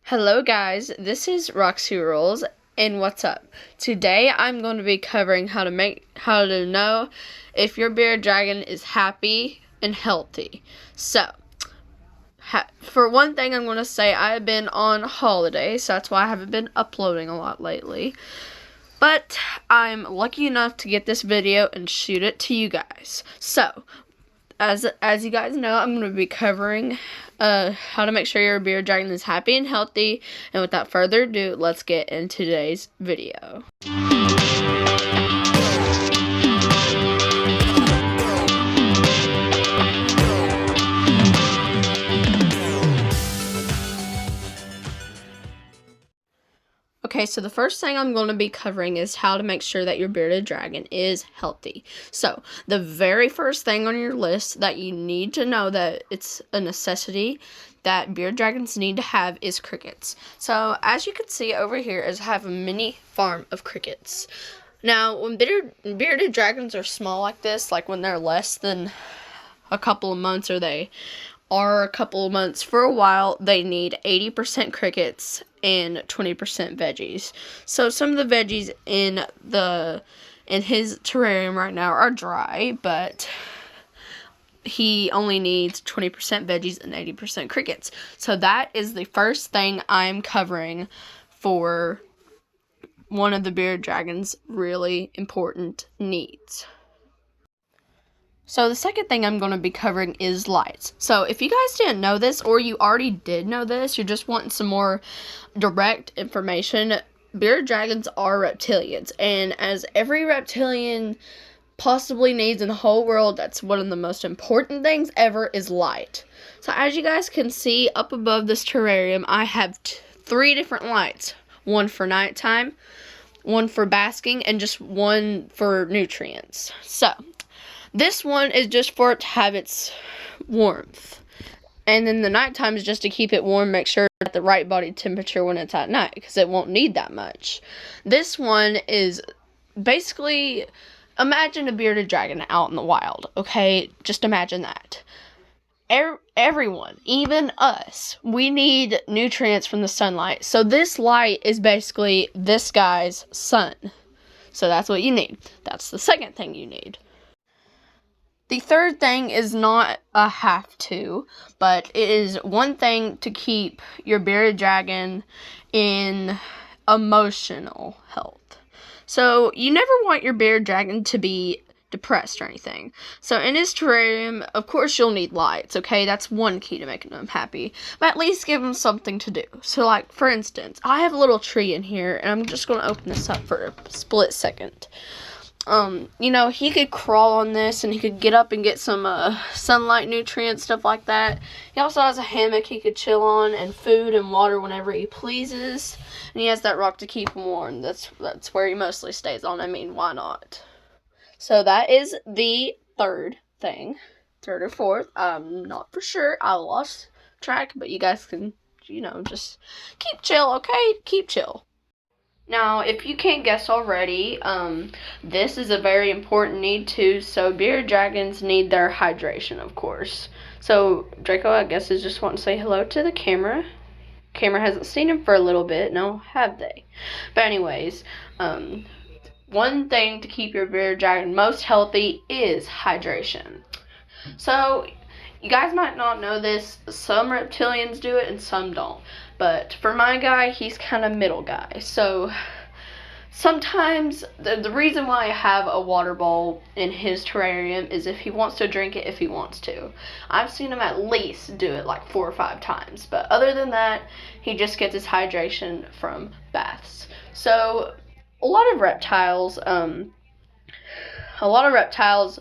Hello guys, this is Roxy Rolls, and what's up? Today I'm going to be covering how to know if your bearded dragon is happy and healthy. So, for one thing, I'm going to say I have been on holiday, so that's why I haven't been uploading a lot lately. But I'm lucky enough to get this video and shoot it to you guys. So, as you guys know, I'm going to be covering how to make sure your bearded dragon is happy and healthy. And without further ado, let's get into today's video. Okay, so the first thing I'm going to be covering is how to make sure that your bearded dragon is healthy. So, the very first thing on your list that you need to know that it's a necessity that bearded dragons need to have is crickets. So, as you can see over here is I have a mini farm of crickets. Now, when bearded dragons are small like this, like when they're less than a couple of months or they are a couple of months for a while, they need 80% crickets and 20% veggies. So some of the veggies in his terrarium right now are dry, but he only needs 20% veggies and 80% crickets. So that is the first thing I'm covering for one of the bearded dragon's really important needs. So the second thing I'm going to be covering is lights. So if you guys didn't know this, or you already did know this, you're just wanting some more direct information, bearded dragons are reptilians. And as every reptilian possibly needs in the whole world, that's one of the most important things ever is light. So as you guys can see up above this terrarium, I have 3 different lights. One for nighttime, one for basking, and just one for nutrients. So this one is just for it to have its warmth. And then the nighttime is just to keep it warm, make sure it's at the right body temperature when it's at night, because it won't need that much. This one is basically, imagine a bearded dragon out in the wild, okay? Just imagine that. Everyone, even us, we need nutrients from the sunlight. So this light is basically this guy's sun. So that's what you need. That's the second thing you need. The third thing is not a have to, but it is one thing to keep your bearded dragon in emotional health. So you never want your bearded dragon to be depressed or anything. So in his terrarium, of course you'll need lights, okay? That's one key to making him happy. But at least give him something to do. So like, for instance, I have a little tree in here, and I'm just going to open this up for a split second. He could crawl on this, and he could get up and get some sunlight, nutrients, stuff like that. He also has a hammock he could chill on, and food and water whenever he pleases. And he has that rock to keep him warm. That's where he mostly stays on. I mean, why not? So that is the third thing. Third or fourth. I'm not for sure. I lost track, but you guys can, just keep chill, okay? Keep chill. Now, if you can't guess already, this is a very important need too. So bearded dragons need their hydration, of course. So Draco, I guess, is just wanting to say hello to the camera. Camera hasn't seen him for a little bit, no, have they? But anyways, one thing to keep your bearded dragon most healthy is hydration. So you guys might not know this. Some reptilians do it and some don't. But for my guy, he's kind of middle guy. So sometimes the reason why I have a water bowl in his terrarium is if he wants to drink it, if he wants to. I've seen him at least do it like 4 or 5 times. But other than that, he just gets his hydration from baths. So a lot of reptiles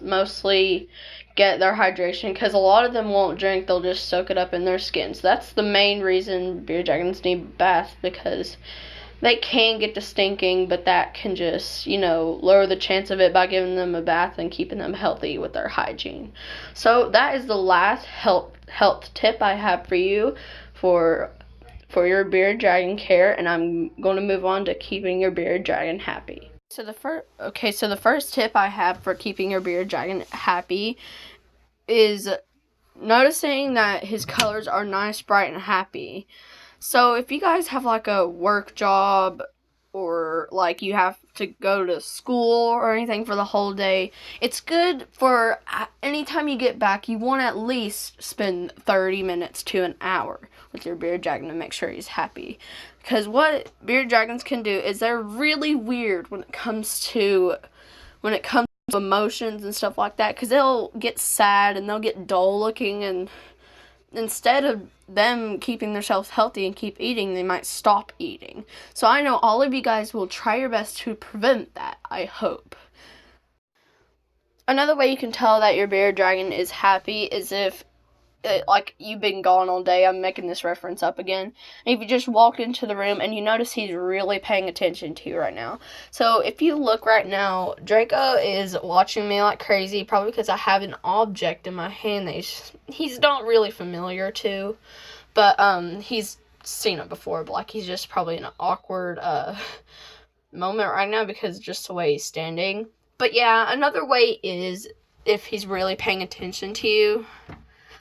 mostly get their hydration because a lot of them won't drink. They'll just soak it up in their skin. So that's the main reason bearded dragons need a bath, because they can get to stinking, but that can just, lower the chance of it by giving them a bath and keeping them healthy with their hygiene. So that is the last health tip I have for you for your bearded dragon care, and I'm going to move on to keeping your bearded dragon happy. So the first tip I have for keeping your bearded dragon happy is noticing that his colors are nice, bright, and happy. So if you guys have like a work job or like you have to go to school or anything for the whole day, it's good for anytime you get back, you want to at least spend 30 minutes to an hour with your bearded dragon to make sure he's happy. Because what bearded dragons can do is they're really weird when it comes to emotions and stuff like that, because they'll get sad and they'll get dull looking, and instead of them keeping themselves healthy and keep eating, they might stop eating. So I know all of you guys will try your best to prevent that, I hope. Another way you can tell that your bearded dragon is happy is if like you've been gone all day. I'm making this reference up again. And if you just walk into the room and you notice he's really paying attention to you right now. So if you look right now, Draco is watching me like crazy, probably because I have an object in my hand that he's not really familiar to, but he's seen it before, but like he's just probably in an awkward moment right now because just the way he's standing. But yeah, another way is if he's really paying attention to you.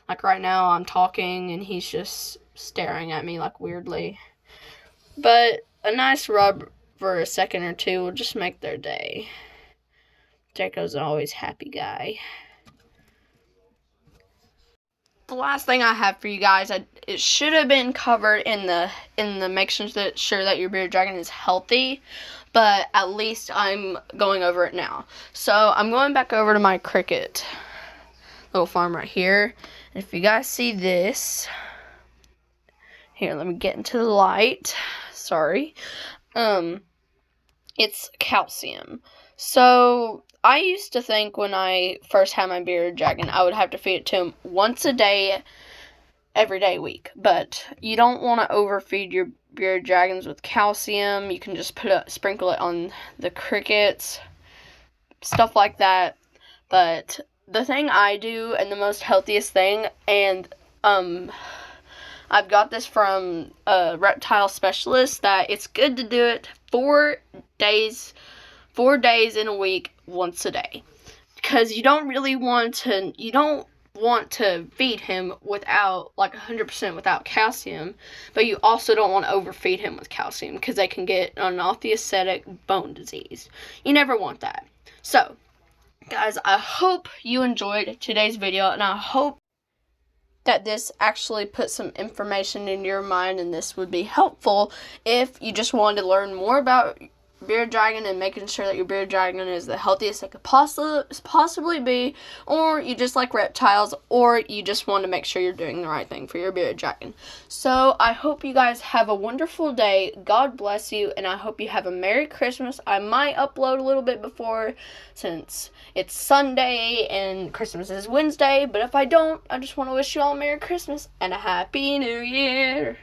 Like right now, I'm talking and he's just staring at me like weirdly. But a nice rub for a second or two will just make their day. Draco's an always happy guy. The last thing I have for you guys, it should have been covered in the making sure that your bearded dragon is healthy, but at least I'm going over it now. So I'm going back over to my cricket little farm right here. And if you guys see this, here, let me get into the light. Sorry. It's calcium. So I used to think when I first had my bearded dragon, I would have to feed it to him once a day, every day week. But you don't want to overfeed your bearded dragons with calcium. You can just sprinkle it on the crickets, stuff like that. But the thing I do, and the most healthiest thing, and I've got this from a reptile specialist, that it's good to do it 4 days in a week, once a day. Because you don't want to feed him without, like 100% without calcium, but you also don't want to overfeed him with calcium, because they can get an osteoacidic bone disease. You never want that. So, guys, I hope you enjoyed today's video, and I hope that this actually put some information in your mind, and this would be helpful if you just wanted to learn more about bearded dragon and making sure that your bearded dragon is the healthiest it could possibly be, or you just like reptiles, or you just want to make sure you're doing the right thing for your bearded dragon. So I hope you guys have a wonderful day. God bless you, and I hope you have a Merry Christmas. I might upload a little bit before, since it's Sunday and Christmas is Wednesday, but if I don't, I just want to wish you all a Merry Christmas and a Happy New Year.